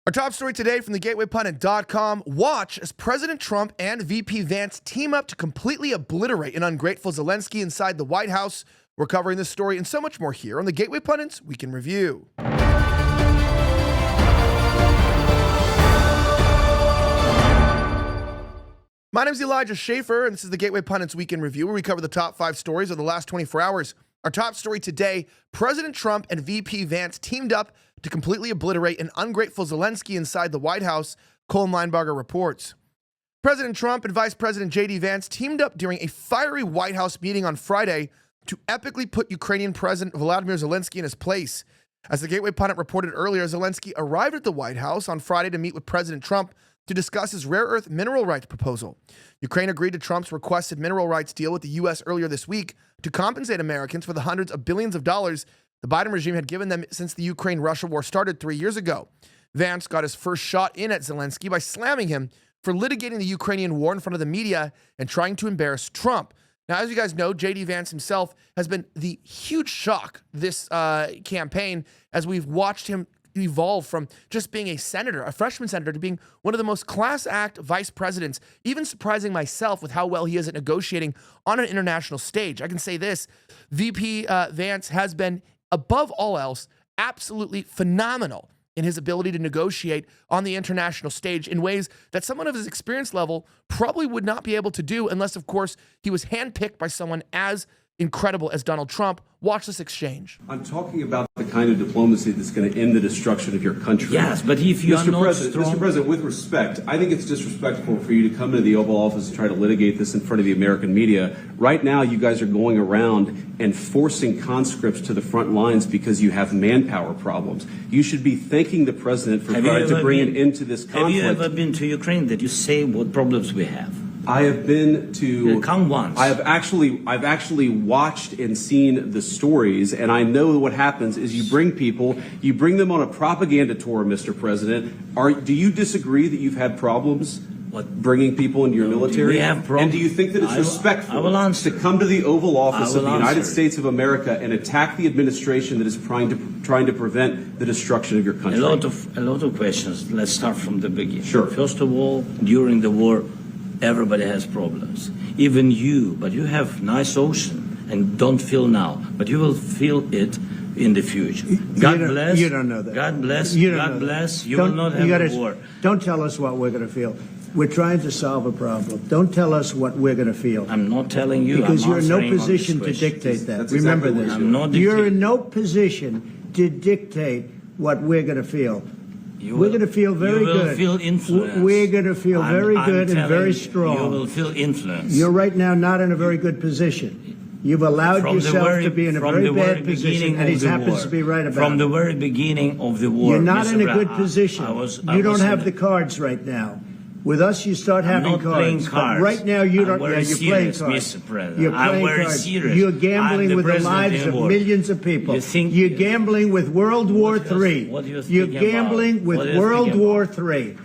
Our top story today from thegatewaypundit.com. Watch as President Trump and VP Vance team up to completely obliterate an ungrateful Zelenskyy inside the White House. We're covering this story and so much more here on the Gateway Pundit's Week in Review. My name is Elijah Schaffer, and this is the Gateway Pundit's Week in Review, where we cover the top 5 stories of the last 24 hours. Our top story today, President Trump and VP Vance teamed up to completely obliterate an ungrateful Zelenskyy inside the White House, Colin Linebarger reports. President Trump and Vice President J.D. Vance teamed up during a fiery White House meeting on Friday to epically put Ukrainian President Volodymyr Zelenskyy in his place. As the Gateway Pundit reported earlier, Zelenskyy arrived at the White House on Friday to meet with President Trump to discuss his rare earth mineral rights proposal. Ukraine agreed to Trump's requested mineral rights deal with the U.S. earlier this week to compensate Americans for the hundreds of billions of dollars the Biden regime had given them since the Ukraine-Russia war started 3 years ago. Vance got his first shot in at Zelenskyy by slamming him for litigating the Ukrainian war in front of the media and trying to embarrass Trump. Now, as you guys know, J.D. Vance himself has been the huge shock this campaign as we've watched him evolve from just being a senator, a freshman senator, to being one of the most class act vice presidents, even surprising myself with how well he is at negotiating on an international stage. I can say this, VP Vance has been, above all else, absolutely phenomenal in his ability to negotiate on the international stage in ways that someone of his experience level probably would not be able to do unless, of course, he was handpicked by someone as incredible as Donald Trump. Watch this exchange. I'm talking about the kind of diplomacy that's going to end the destruction of your country. Yes, but if you are not strong... Mr. President, with respect, I think it's disrespectful for you to come into the Oval Office and try to litigate this in front of the American media. Right now, you guys are going around and forcing conscripts to the front lines because you have manpower problems. You should be thanking the President for trying to bring an end to this conflict. Have you ever been to Ukraine that you say what problems we have? I have been to. Come once. I've actually watched and seen the stories, and I know what happens is you bring people, you bring them on a propaganda tour, Mr. President. Do you disagree that you've had problems bringing people into your military? We have problems. And do you think that it's respectful to come to the Oval Office of the United States of America and attack the administration that is trying to prevent the destruction of your country? A lot of questions. Let's start from the beginning. Sure. First of all, during the war, everybody has problems, even you, but you have nice ocean and don't feel now, but you will feel it in the future. God bless. You don't know that. God bless. You God bless. You will not have a war. Don't tell us what we're going to feel. We're trying to solve a problem. Don't tell us what we're going to feel. I'm not telling you. Because you're in no position to dictate that. That's Remember exactly this. I'm not you're in no position to dictate what we're going to feel. We're going to feel very good. You will feel influence. We're going to feel very good and very strong. You will feel influence. You're right now not in a very good position. You've allowed yourself to be in a very bad position, and he happens to be right about it. From the very beginning of the war. You're not in a good position. You don't have the cards right now. With us, you start having cards. Playing cards. But right now, you don't. Yeah, you're playing cards. Mr. President. You're playing cards. Serious. You're gambling with the lives of millions of people. You're gambling with World War III. You're gambling with World War III.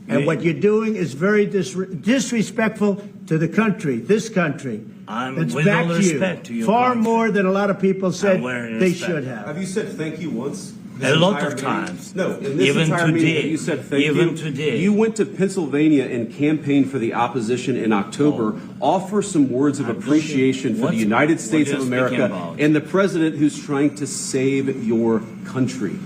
And what you're doing is very disrespectful to the country, this country. It's back to you. Far more than a lot of people said they should have. Have you said thank you once? A lot of times. No, in this entire meeting, you said thank you. Even today. You went to Pennsylvania and campaigned for the opposition in October. Offer some words of appreciation for the United States of America and the president who's trying to save your country.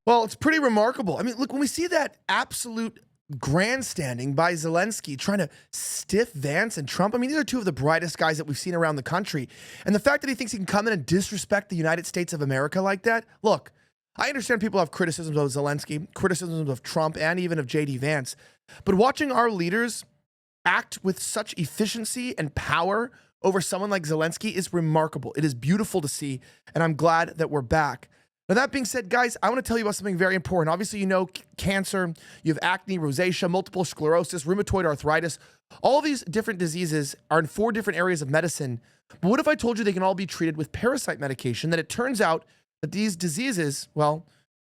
Well, it's pretty remarkable. I mean, look, when we see that absolute grandstanding by Zelenskyy trying to stiff Vance and Trump, I mean, these are two of the brightest guys that we've seen around the country. And the fact that he thinks he can come in and disrespect the United States of America like that, look, I understand people have criticisms of Zelenskyy, criticisms of Trump, and even of J.D. Vance. But watching our leaders act with such efficiency and power over someone like Zelenskyy is remarkable. It is beautiful to see, and I'm glad that we're back. Now, that being said, guys, I want to tell you about something very important. Obviously, you know cancer, you have acne, rosacea, multiple sclerosis, rheumatoid arthritis. All of these different diseases are in 4 different areas of medicine. But what if I told you they can all be treated with parasite medication? That it turns out that these diseases, well,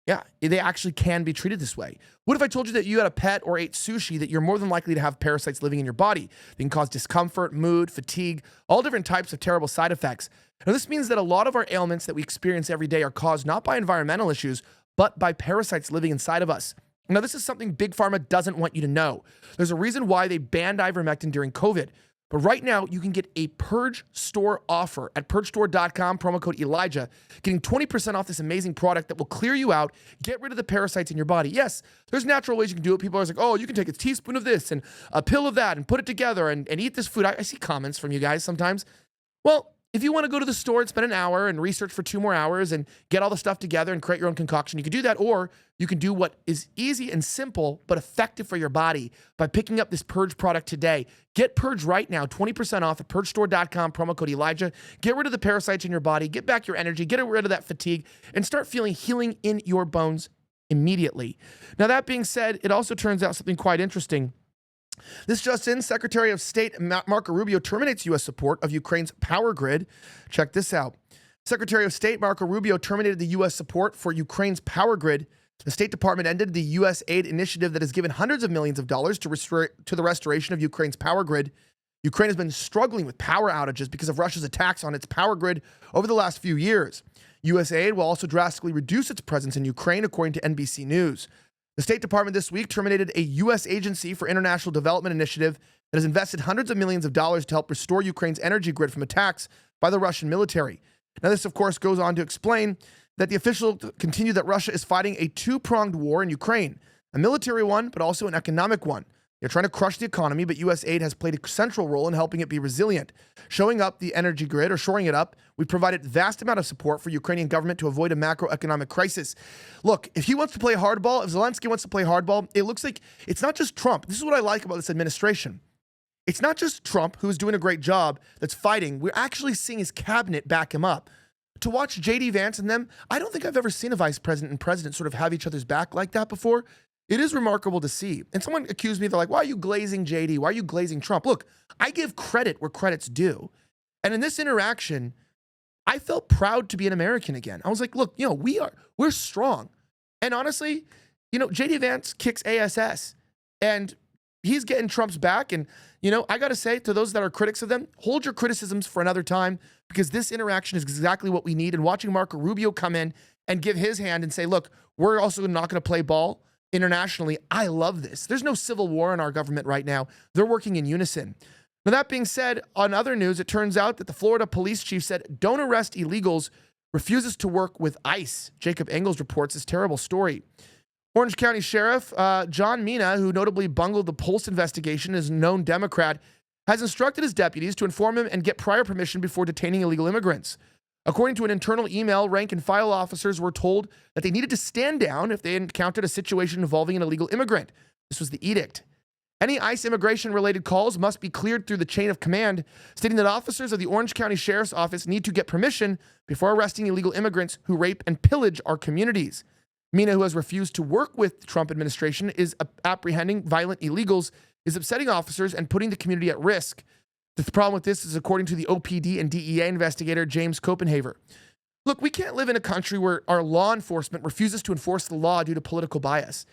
yeah, they actually can be treated this way. What if I told you that you had a pet or ate sushi that you're more than likely to have parasites living in your body? They can cause discomfort, mood, fatigue, all different types of terrible side effects. Now, this means that a lot of our ailments that we experience every day are caused not by environmental issues, but by parasites living inside of us. Now, this is something Big Pharma doesn't want you to know. There's a reason why they banned ivermectin during COVID. But right now, you can get a Purge Store offer at purgestore.com, promo code Elijah, getting 20% off this amazing product that will clear you out, get rid of the parasites in your body. Yes, there's natural ways you can do it. People are like, oh, you can take a teaspoon of this and a pill of that and put it together and eat this food. I see comments from you guys sometimes. Well, if you want to go to the store and spend an hour and research for 2 more hours and get all the stuff together and create your own concoction, you can do that. Or you can do what is easy and simple but effective for your body by picking up this Purge product today. Get Purge right now, 20% off at purgestore.com, promo code Elijah. Get rid of the parasites in your body, get back your energy, get rid of that fatigue, and start feeling healing in your bones immediately. Now, that being said, it also turns out something quite interesting. This just in, Secretary of State Marco Rubio terminates U.S. support of Ukraine's power grid. Check this out. Secretary of State Marco Rubio terminated the U.S. support for Ukraine's power grid. The State Department ended the U.S. aid initiative that has given hundreds of millions of dollars to the restoration of Ukraine's power grid. Ukraine has been struggling with power outages because of Russia's attacks on its power grid over the last few years. U.S. aid will also drastically reduce its presence in Ukraine, according to NBC News. The State Department this week terminated a U.S. agency for international development initiative that has invested hundreds of millions of dollars to help restore Ukraine's energy grid from attacks by the Russian military. Now, this, of course, goes on to explain that the official continued that Russia is fighting a two-pronged war in Ukraine, a military one, but also an economic one. They're trying to crush the economy, but U.S. aid has played a central role in helping it be resilient. Showing up the energy grid or shoring it up, we provided vast amount of support for Ukrainian government to avoid a macroeconomic crisis. Look, if he wants to play hardball, if Zelenskyy wants to play hardball, it looks like it's not just Trump. This is what I like about this administration. It's not just Trump, who's doing a great job, that's fighting. We're actually seeing his cabinet back him up. To watch J.D. Vance and them, I don't think I've ever seen a vice president and president sort of have each other's back like that before. It is remarkable to see. And someone accused me, they're like, why are you glazing JD? Why are you glazing Trump? Look, I give credit where credit's due. And in this interaction, I felt proud to be an American again. I was like, look, we're strong. And honestly, JD Vance kicks ASS and he's getting Trump's back. And, I got to say to those that are critics of them, hold your criticisms for another time, because this interaction is exactly what we need. And watching Marco Rubio come in and give his hand and say, look, we're also not going to play ball internationally. I love this. There's no civil war in our government right now. They're working in unison. Now, that being said, on other news, it turns out that the Florida police chief said, don't arrest illegals, refuses to work with ICE. Jacob Engels reports this terrible story. Orange County Sheriff John Mina, who notably bungled the Pulse investigation, is a known Democrat, has instructed his deputies to inform him and get prior permission before detaining illegal immigrants. According to an internal email, rank and file officers were told that they needed to stand down if they encountered a situation involving an illegal immigrant. This was the edict. Any ICE immigration-related calls must be cleared through the chain of command, stating that officers of the Orange County Sheriff's Office need to get permission before arresting illegal immigrants who rape and pillage our communities. Mina, who has refused to work with the Trump administration, is apprehending violent illegals, is upsetting officers and putting the community at risk. The problem with this is, according to the OPD and DEA investigator James Copenhaver. Look, we can't live in a country where our law enforcement refuses to enforce the law due to political bias.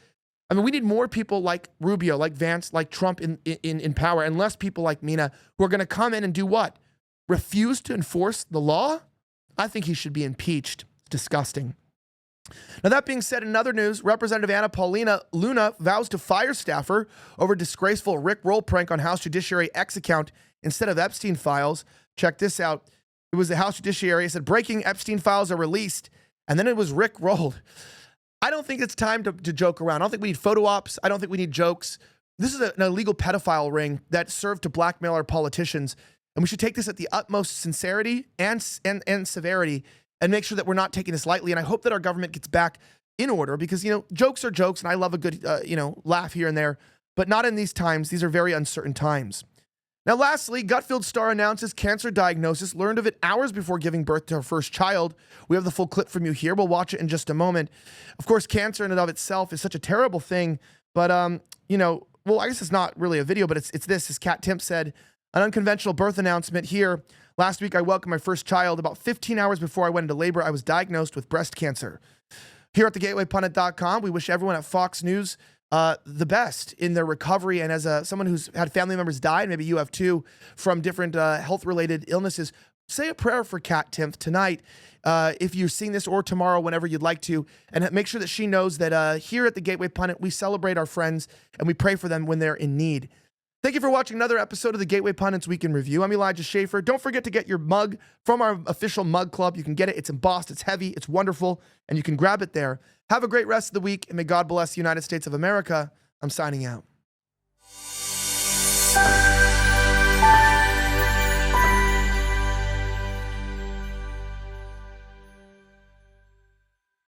I mean, we need more people like Rubio, like Vance, like Trump in power, and less people like Mina who are going to come in and do what? Refuse to enforce the law? I think he should be impeached. It's disgusting. Now, that being said, in other news, Representative Anna Paulina Luna vows to fire staffer over disgraceful RICKROLL prank on House Judiciary X account instead of Epstein files. Check this out. It was the House Judiciary. It said breaking Epstein files are released, and then it was RICKROLLed. I don't think it's time to joke around. I don't think we need photo ops. I don't think we need jokes. This is an illegal pedophile ring that served to blackmail our politicians, and we should take this at the utmost sincerity and severity and make sure that we're not taking this lightly. And I hope that our government gets back in order, because, jokes are jokes, and I love a good, laugh here and there, but not in these times. These are very uncertain times. Now, lastly, Gutfeld star announces cancer diagnosis, learned of it hours before giving birth to her first child. We have the full clip from you here. We'll watch it in just a moment. Of course, cancer in and of itself is such a terrible thing, but, I guess it's not really a video, but it's this. As Kat Timp said, an unconventional birth announcement here. Last week, I welcomed my first child. About 15 hours before I went into labor, I was diagnosed with breast cancer. Here at thegatewaypundit.com, we wish everyone at Fox News the best in their recovery. And as someone who's had family members die, and maybe you have too, from different health-related illnesses, say a prayer for Kat Timpf tonight if you're seeing this, or tomorrow, whenever you'd like to, and make sure that she knows that here at the Gateway Pundit, we celebrate our friends and we pray for them when they're in need. Thank you for watching another episode of the Gateway Pundits Week in Review. I'm Elijah Schaffer. Don't forget to get your mug from our official mug club. You can get it. It's embossed. It's heavy. It's wonderful. And you can grab it there. Have a great rest of the week, and may God bless the United States of America. I'm signing out.